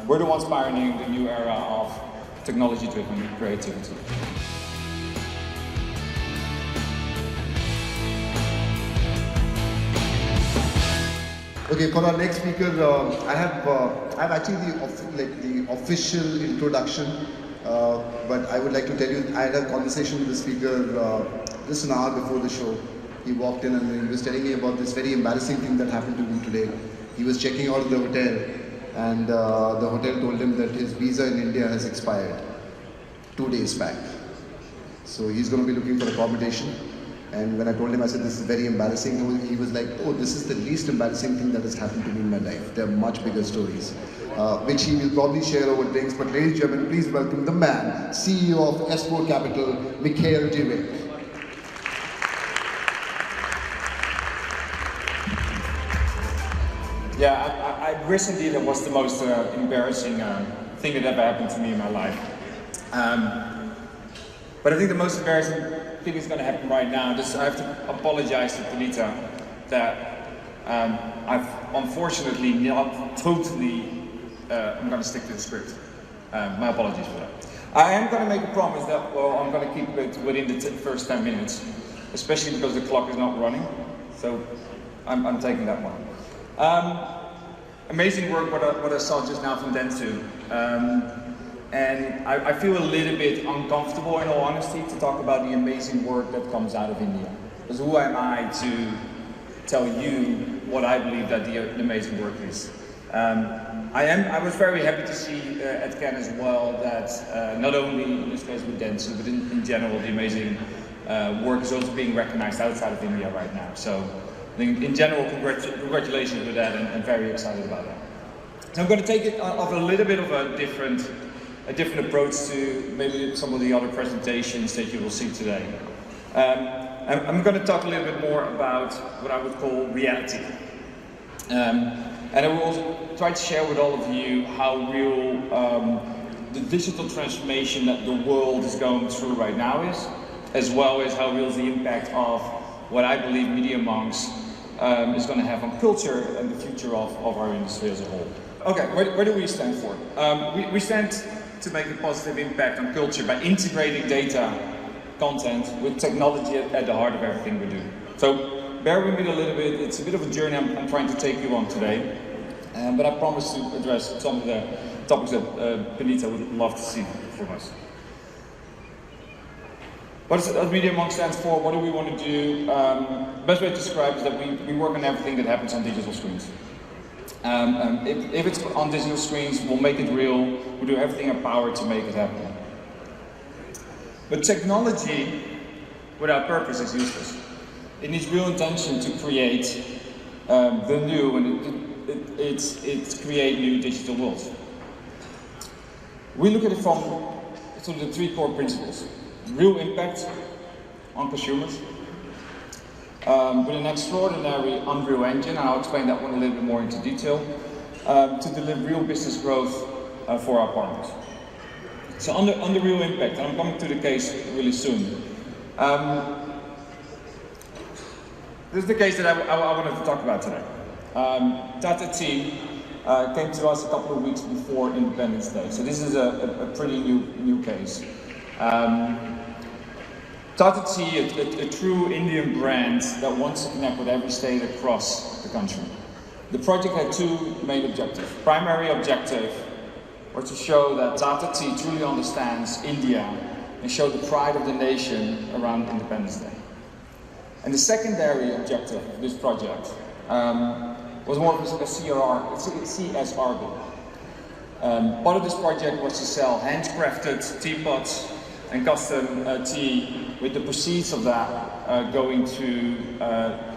We're the ones pioneering the new era of technology-driven creativity. Okay, for our next speaker, I have actually the official introduction, but I would like to tell you, I had a conversation with the speaker just an hour before the show. He walked in and he was telling me about this very embarrassing thing that happened to him today. He was checking out of the hotel, and the hotel told him that his visa in India has expired 2 days back. So he's going to be looking for accommodation. And when I told him, I said, this is very embarrassing, he was like, oh, this is the least embarrassing thing that has happened to me in my life. There are much bigger stories, which he will probably share over drinks. But ladies and gentlemen, please welcome the man, CEO of S4 Capital, Michel De Rijk. Yeah, I recently that was the most embarrassing thing that ever happened to me in my life. But I think the most embarrassing thing is going to happen right now. I have to apologize to Punita that I've unfortunately not totally, I'm going to stick to the script. My apologies for that. I am going to make a promise that, well, I'm going to keep it within the first 10 minutes, especially because the clock is not running. So I'm taking that one. Amazing work what I saw just now from Dentsu. And I feel a little bit uncomfortable, in all honesty, to talk about the amazing work that comes out of India. Because who am I to tell you what I believe that the amazing work is? I was very happy to see at Cannes as well that not only in this case with Dentsu, but in general the amazing work is also being recognized outside of India right now. So I think in general, congratulations with that, and very excited about that. So I'm going to take it off a little bit of a different approach to maybe some of the other presentations that you will see today. I'm going to talk a little bit more about what I would call reality. And I will also try to share with all of you how real the digital transformation that the world is going through right now is, as well as how real is the impact of what I believe Media Monks is going to have on culture and the future of our industry as a whole. Okay, where do we stand for? We stand to make a positive impact on culture by integrating data, content with technology at the heart of everything we do. So bear with me a little bit. It's a bit of a journey I'm trying to take you on today, but I promise to address some of the topics that Punita would love to see from us. What does Media Monk stands for? What do we want to do? Best way to describe is that we work on everything that happens on digital screens. If it's on digital screens, we'll make it real. We'll do everything in our power to make it happen. But technology without purpose is useless. It needs real intention to create the new, and it's create new digital worlds. We look at it from sort of the three core principles. Real impact on consumers, with an extraordinary Unreal Engine, and I'll explain that one a little bit more into detail, to deliver real business growth for our partners. So on the real impact, and I'm coming to the case really soon. This is the case that I wanted to talk about today. Tata Tea came to us a couple of weeks before Independence Day, so this is a pretty new case. Tata Tea, a true Indian brand that wants to connect with every state across the country. The project had two main objectives. Primary objective was to show that Tata Tea truly understands India and show the pride of the nation around Independence Day. And the secondary objective of this project was more of a CSR goal. Part of this project was to sell handcrafted teapots and custom tea, with the proceeds of that going to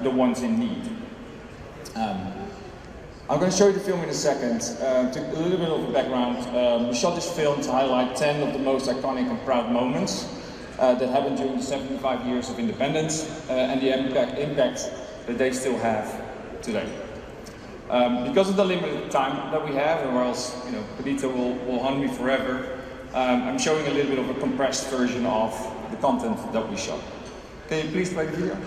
the ones in need. I'm going to show you the film in a second. To a little bit of a background, we shot this film to highlight 10 of the most iconic and proud moments that happened during the 75 years of independence and the impact that they still have today. Because of the limited time that we have, or else Punita will hunt me forever, I'm showing a little bit of a compressed version of the content that we shot. Can you please play the video?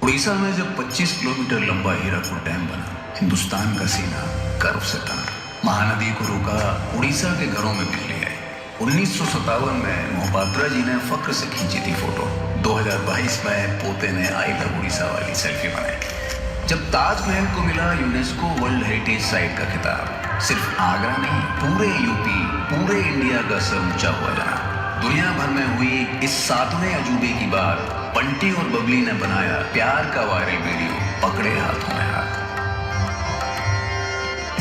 Orissa में जब 25 kilometre लंबा Hirakud dam बना, हिंदुस्तान का सीना गर्व से तना। महानदी को रोका, उड़ीसा के घरों में बिजली आई। 1957 में मोहपात्रा जी ने फक्र से खींची थी फोटो। 2022 में पोते ने आई लव उड़ीसा वाली सेल्फी बनाई। जब ताजमहल को मिला यूनेस्को वर्ल्ड हेरिटेज साइट का खिताब, सिर्फ आगरा नहीं, पूरे यूपी, पूरे इंडिया का सर ऊंचा हुआ जाना। दुनिया भर में हुई इस 7वें अजूबे की बात बंटी और बबली ने बनाया प्यार का वायरल वीडियो, पकड़े हाथों में हाथ।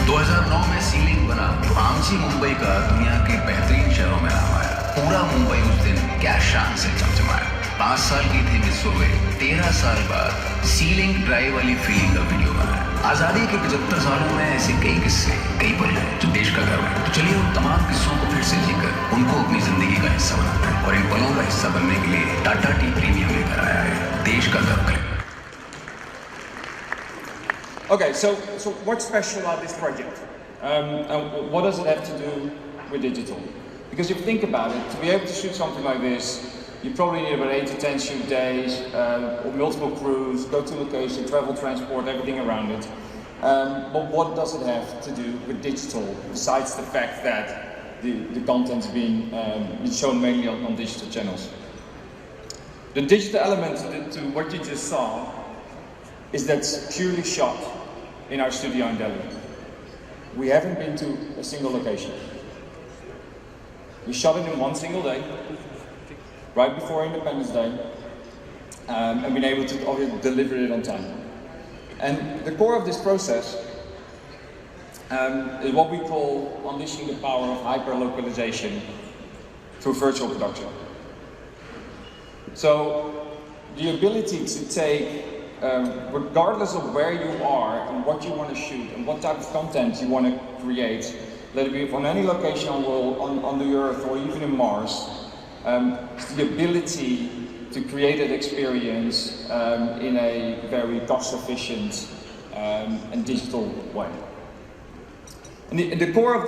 2009 में सीलिंग बना तो आमची मुंबई का दुनिया के बेहतरीन शहरों में नाम आया। पूरा मुंबई उस दिन क्या शान से चमचमाया। 5 साल की थी मिस सोवे, 13 साल बाद सीलिंग ड्राइव वाली फीलिंग का वीडियो बनाया। आजादी के 75 सालों में ऐसे कई किस्से, कई पल हैं जो देश का गर्व है। तो चलिए उन तमाम किस्सों को फिर से जीकर उनको अपनी जिंदगी का हिस्सा बनाते हैं और इन पलों का हिस्सा बनने के लिए टाटा टी प्रीमियम लेकर आया है। देश का गर्व करें। Okay, so what's special about this project? And what does it have to do with digital? Because if you think about it, to be able to shoot something like this, you probably need about 8 to 10 shoot days, or multiple crews, go to location, travel, transport, everything around it. But what does it have to do with digital, besides the fact that the content is being shown mainly on digital channels? The digital element to what you just saw is that's purely shot in our studio in Delhi. We haven't been to a single location. We shot it in one single day, right before Independence Day, and been able to obviously deliver it on time. And the core of this process is what we call unleashing the power of hyperlocalization through virtual production. So the ability to take, regardless of where you are and what you want to shoot and what type of content you want to create, let it be on any location on the Earth or even in Mars, the ability to create an experience in a very cost-efficient and digital way. And the core of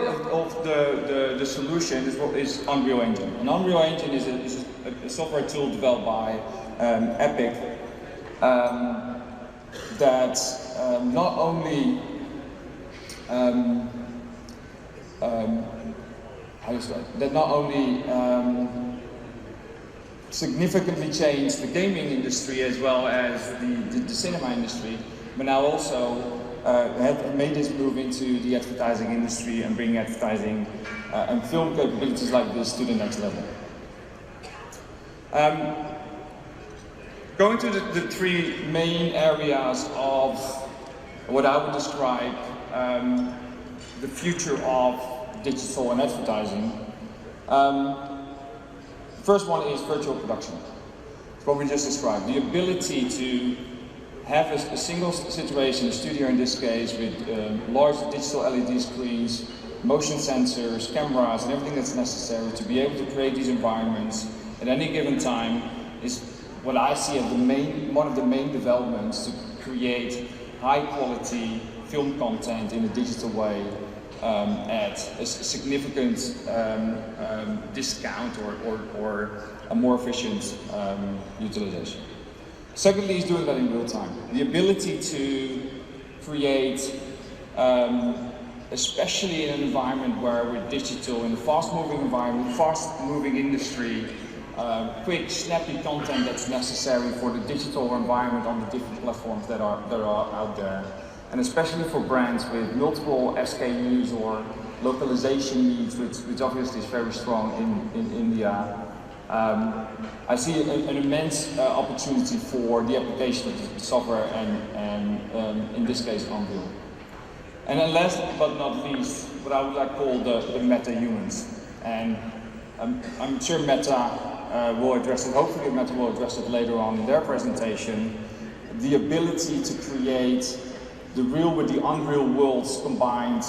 the solution is Unreal Engine. And Unreal Engine is a software tool developed by Epic that not only significantly changed the gaming industry as well as the cinema industry, but now also have made this move into the advertising industry and bringing advertising and film capabilities like this to the next level. Going to the 3 main areas of what I would describe the future of digital and advertising. First one is virtual production. It's what we just described. The ability to have a single situation, a studio in this case, with large digital LED screens, motion sensors, cameras, and everything that's necessary to be able to create these environments at any given time is what I see as one of the main developments to create high quality film content in a digital way at a significant discount or a more efficient utilization. Secondly, is doing that in real time. The ability to create, especially in an environment where we're digital, in a fast-moving environment, fast-moving industry, quick, snappy content that's necessary for the digital environment on the different platforms that are out there. And especially for brands with multiple SKUs or localization needs, which obviously is very strong in India, I see an immense opportunity for the application of the software and in this case, Unreal. And then last but not least, what I would like to call the meta-humans. And I'm sure Meta will address it, hopefully Meta will address it later on in their presentation, the ability to create the real with the unreal worlds combined,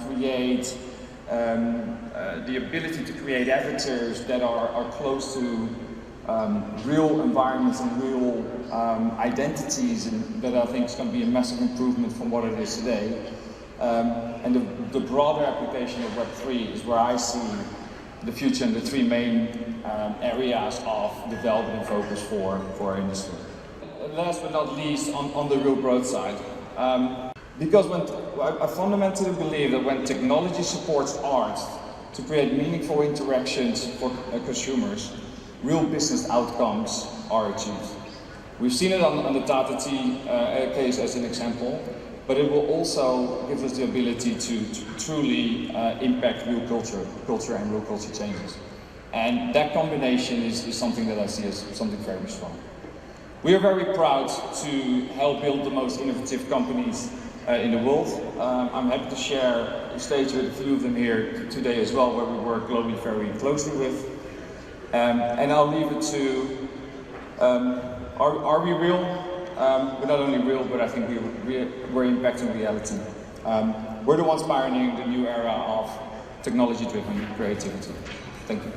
create the ability to create avatars that are close to real environments and real identities, and that I think is going to be a massive improvement from what it is today. And the broader application of Web3 is where I see the future and the 3 main areas of development and focus for our industry. Last but not least, on the real growth side. Because I fundamentally believe that when technology supports art to create meaningful interactions for consumers, real business outcomes are achieved. We've seen it on the Tata Tea case as an example, but it will also give us the ability to truly impact real culture and real culture changes. And that combination is something that I see as something very strong. We are very proud to help build the most innovative companies in the world. I'm happy to share the stage with a few of them here today as well, where we work globally very closely with. And I'll leave it to, are we real? We're not only real, but I think we're impacting reality. We're the ones pioneering the new era of technology-driven creativity. Thank you.